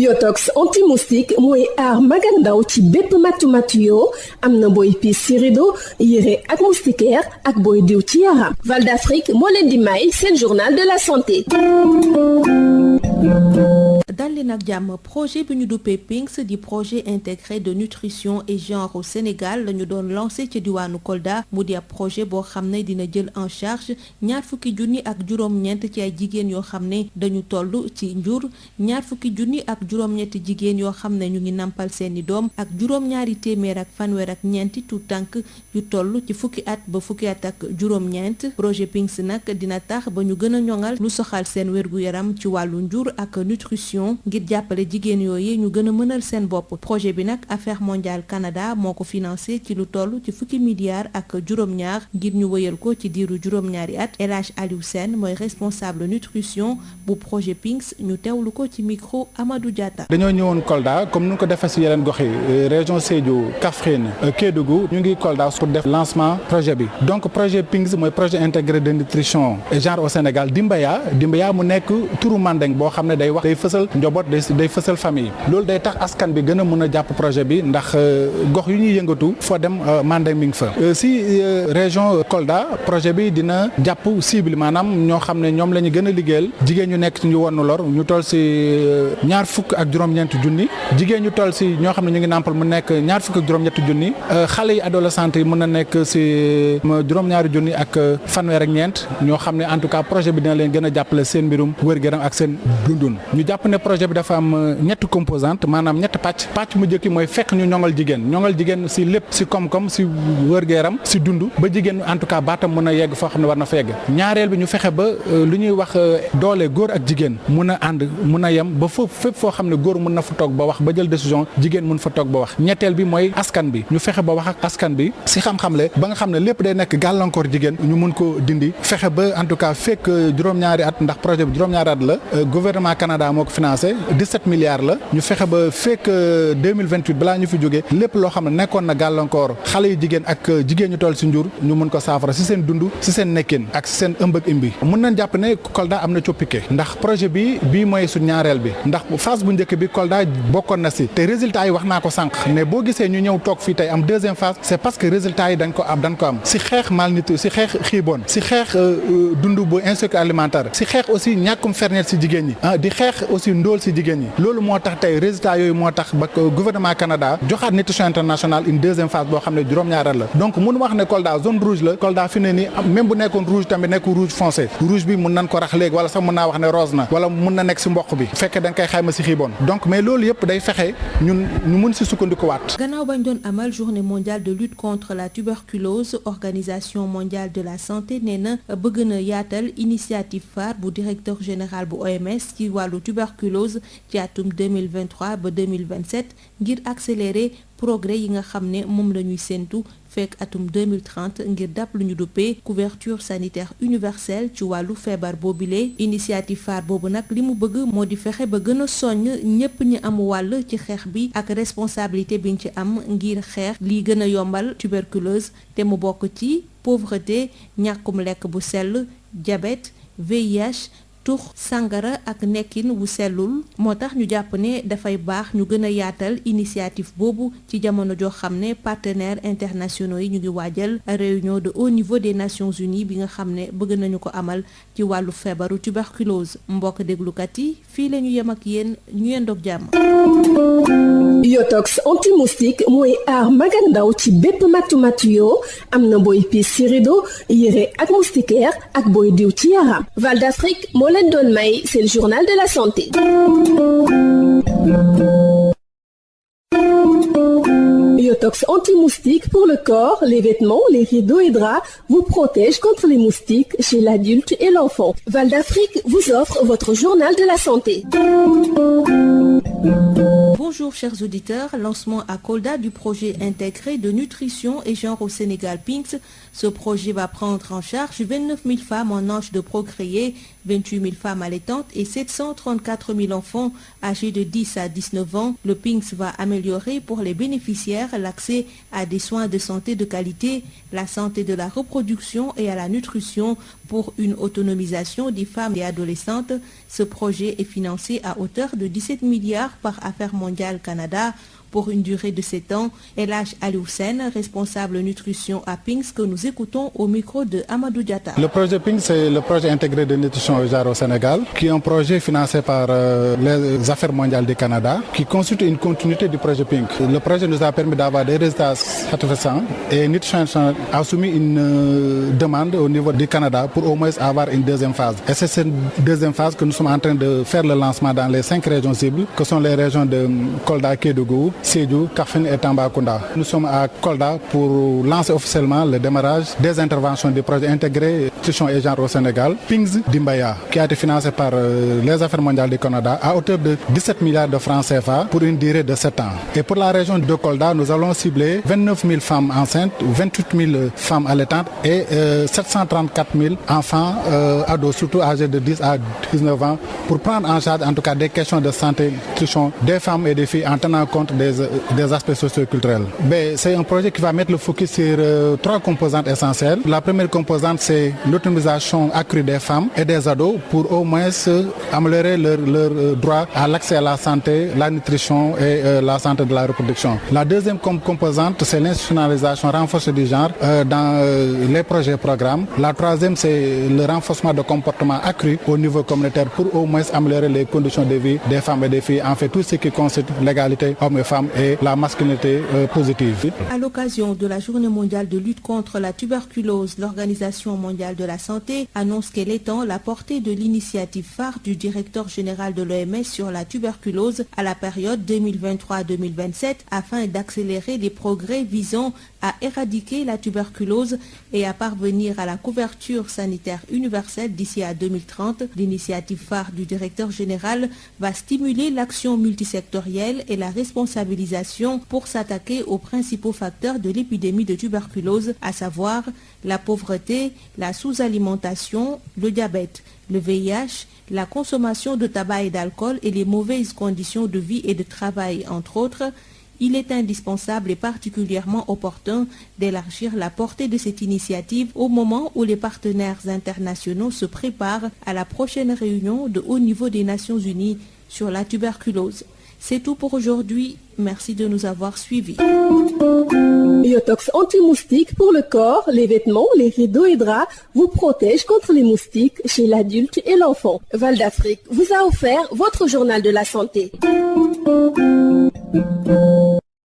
Biotox anti-moustique mooy aar mag ak ndaw ci bépp matu-matu yoo am na booy piis ci rido yére ak moustiquaire ak booy diw ci yaram. Val d'Afrique moo leen di may seen journal de la santé. dal leen ak jàmm projet bi ñu duppee PINKS di projet intégré de nutrition et genre au Sénégal la ñu doon lancé ci diwaanu Kolda mu di ab projet boo xam ne dina jël en charge ñaar fukki junni ak juróom-ñeent ci ay jigéen yoo xam ne dañu toll ci njur ñaar fukki junni ak juróom-ñetti jigéen yoo xam ne ñu ngi nampal seeni doom ak juróom-ñaari téeméer ak fanweer ak ñeenti tout tànk yu toll ci fukki at ba fukki at ak juróom-ñeent projet PINKS nag dina tax ba ñu gën a ñoŋal lu soxal seen wér-gu-yaram ci wàllu njur ak nutrition ngir jàppale jigéen yooyu ñu gën a mënal seen bopp projet bi nag Affaires mondiales Canada moo ko financé ci lu toll ci fukki milliards ak juróom-ñaar ngir ñu wëyal ko ci diiru juróom-ñaari at El Hadj Aliou Sène mooy responsable nutrition bu projet PINKS ñu teewlu ko ci micro Amadou Diatta. dañoo ñëwoon Kolda comme nu ko defee si yeneen gox yi région Sédhiou Kaffrine Kédougou ñu ngi Kolda pour def lancement projet bi donc projet PINKS mooy projet intégré de nutrition et genre au Sénégal Dimbaya mu nekk turu mandeng boo xam ne day wax day fësal njaboot day fësal famille loolu day tax askan bi gën a mën a jàpp projet bi ndax gox yu ñuy yëngatu foo dem mandeng mi ngi fa si région Kolda projet bi dina jàpp cible maanaam ñoo xam ne ñoom la ñu gën a liggéeyal jigéen ñu nekk ci ñu wonnu lor ñu toll si ñaar fukk ak juróom-ñeenti junni jigéen ñu toll si ñoo xam ne ñu ngi nàmpal mu nekk ñaar fukk ak juróom-ñetti junni xale yi adolescent yi mën na nekk si juróom-ñaari junni ak fanweer ak ñeent ñoo xam ne en tout cas projet bi dina leen gën a jàppale seen mbirum wér-gu-yaram ak seen dundun ñu jàpp ne projet bi dafa am ñetti composante maanaam ñetti pàcc mu njëkk mooy fekk ñu ñoŋal jigéen si lépp si koom-koom si wér-gu-yaram si dund ba jigéen en tout cas baatam mën a yegg foo xam ne war na fa yegg ñaareel bi ñu fexe ba lu ñuy wax doole góor ak jigéen mun a ànd mun a yem ba foofu fépp foo xam ne góor mun na fa toog ba wax ba jël décision jigéen mun fa toog ba wax ñetteel bi mooy askan bi ñu fexe ba wax ak askan bi si xam-xamle ba nga xam ne lépp day nekk gàllankoor jigéen ñu mun ko dindi fexe ba en tout cas fekk juróom-ñaari at ndax projet bi juróom-ñaari at la gouvernement Canada moo ko financé 17 milliards la ñu fexe ba fekk 2028 balaa ñu fi jógee lépp loo xam ne nekkoon na gàllankoor xale yu jigéen ak jigéen ñu toll si njur ñu mun ko saafara si seen dund si seen nekkin ak si seen ëmb ak imbi mun nañ jàpp ne Kolda am na coppite ndax projet bi bii mooy su ñaareel bi ndax phase bu njëkk bi Kolda bokkoon na si te résultat yi wax naa ko sànq ne boo gisee ñu ñëw toog fii tey am deuxième phase c'est parce que résultat yi dañ ko am si xeex malnutrition si xeex xiiboon si xeex dund bu insécurité alimentaire si xeex aussi ñàkkum ferñeent si jigéen ñi di xeex aussi ndóol si jigéen ñi loolu moo tax tey résultat yooyu moo tax ba gouvernement Canada joxaat nutrition internationale une deuxième phase boo xam ne juróom-ñaareel la donc mun wax ne Kolda zone rouge la Kolda fi ne ni même bu nekkoon rouge tamit nekk rouge foncé rouge bi mun nañ ko rax léegi wala sax mun naa wax ne rose na wala mun na nekk si mboq bi fekkee dañ koy xayma si xiiboon donc mais loolu yëpp day fexe ñun ñu mun si sukkandiku waat. gannaaw bañ doon amal journée mondiale de lutte contre la tuberculose organisation mondiale de la santé nee na bëgg na yaatal initiative phare bu directeur général bu OMS ci wàllu tuberculose ci atum 2023 ba 2027 ngir accélérer progrès yi nga xam ne moom la ñuy séentu fekk atum 2030 ngir dàpp lu ñu duppee couverture sanitaire universelle ci wàllu feebar boobile initiative phare boobu nag li mu bëgg moo di fexe ba gën a soññ ñépp ñi am wàll ci xeex bi ak responsabilité biñ ci am ngir xeex lii gën a yombal tuberculose te mu bokk ci pauvreté ñàkkum lekk bu sell diabète VIH tux sàngara ak nekkin wu sellul moo tax ñu jàpp ne dafay baax ñu gën a yaatal initiative boobu ci jamono joo xam ne partenaires internationaux yi ñu ngi waajal réunion de haut niveau des Nations Unies bi nga xam ne bëgg nañu ko amal ci wàllu feebaru tuberculose mbokk déglukat yi fii la ñu yem ak yéen ñu yendoog jàmm. Biotox anti-moustique mooy aar mag ak ndaw ci bépp matu-matu yoo am na booy piis ci rido yére ak moustiquaire ak booy diw ci yaram. Val d'Afrique moo leen doon may c'est le journal de la santé. Biotox anti-moustique pour le corps, les vêtements, les rideaux et draps vous protège contre les moustiques chez l'adulte et l'enfant. Val d'Afrique vous offre votre journal de la santé. Bonjour chers auditeurs, lancement à Kolda du projet intégré de nutrition et genre au Sénégal PINKS. Ce projet va prendre en charge 29 000 femmes en âge de procréer 28 000 femmes allaitantes et 734 000 enfants âgés de 10 à 19 ans. Le PINGS va améliorer pour les bénéficiaires l'accès à des soins de santé de qualité, la santé de la reproduction et à la nutrition pour une autonomisation des femmes et adolescentes. Ce projet est financé à hauteur de 17 milliards par Affaires mondiales Canada pour une durée de 7 ans. El Hadj Aliou Sène, responsable nutrition à PINGS, que nous écoutons au micro de Amadou Diatta. Le projet PINGS, c'est le projet intégré de nutrition et genre au Sénégal, qui est un projet financé par les Affaires mondiales du Canada, qui constitue une continuité du projet PINGS. Le projet nous a permis d'avoir des résultats satisfaisants et Nutrition a soumis une demande au niveau du Canada pour au moins avoir une deuxième phase. Et c'est cette deuxième phase que nous sommes en train de faire le lancement dans les 5 régions cibles, que sont les régions de Kolda, Kédougou, Sédhiou, Kaffrine et Tambacounda. Nous sommes à Kolda pour lancer officiellement le démarrage des interventions du projet intégré nutrition et genre au Sénégal, PINGS Dimbaya, qui a été financé par les Affaires mondiales du Canada à hauteur de 17 milliards de francs CFA pour une durée de 7 ans. Et pour la région de Kolda, nous allons cibler 29 000 femmes enceintes, 28 000 femmes allaitantes et 734 000 enfants ados, surtout âgés de 10 à 19 ans, pour prendre en charge en tout cas des questions de santé, nutrition des femmes et des filles en tenant compte des aspects socio-culturels. C'est un projet qui va mettre le focus sur 3 composantes essentielles. La première composante, c'est l'autonomisation accrue des femmes et des ados pour au moins améliorer leur droit à l'accès à la santé, la nutrition et la santé de la reproduction. La deuxième composante, c'est l'institutionnalisation renforcée du genre dans les projets et programmes. La troisième, c'est le renforcement de comportements accrus au niveau communautaire pour au moins améliorer les conditions de vie des femmes et des filles. En fait, tout ce qui concerne l'égalité hommes et femmes et la masculinité positive. À l'occasion de la Journée mondiale de lutte contre la tuberculose, l'Organisation mondiale de la santé annonce qu'elle étend la portée de l'initiative phare du directeur général de l'OMS sur la tuberculose à la période 2023-2027 afin d'accélérer les progrès visant à éradiquer la tuberculose et à parvenir à la couverture sanitaire universelle d'ici à 2030. L'initiative phare du directeur général va stimuler l'action multisectorielle et la responsabilisation pour s'attaquer aux principaux facteurs de l'épidémie de tuberculose, à savoir la pauvreté, la sous-alimentation, le diabète, le VIH, la consommation de tabac et d'alcool et les mauvaises conditions de vie et de travail, entre autres. Il est indispensable et particulièrement opportun d'élargir la portée de cette initiative au moment où les partenaires internationaux se préparent à la prochaine réunion de haut niveau des Nations Unies sur la tuberculose. C'est tout pour aujourd'hui. Merci de nous avoir suivis. Biotox anti-moustique pour le corps, les vêtements, les rideaux et draps vous protège contre les moustiques chez l'adulte et l'enfant. Val d'Afrique vous a offert votre journal de la santé.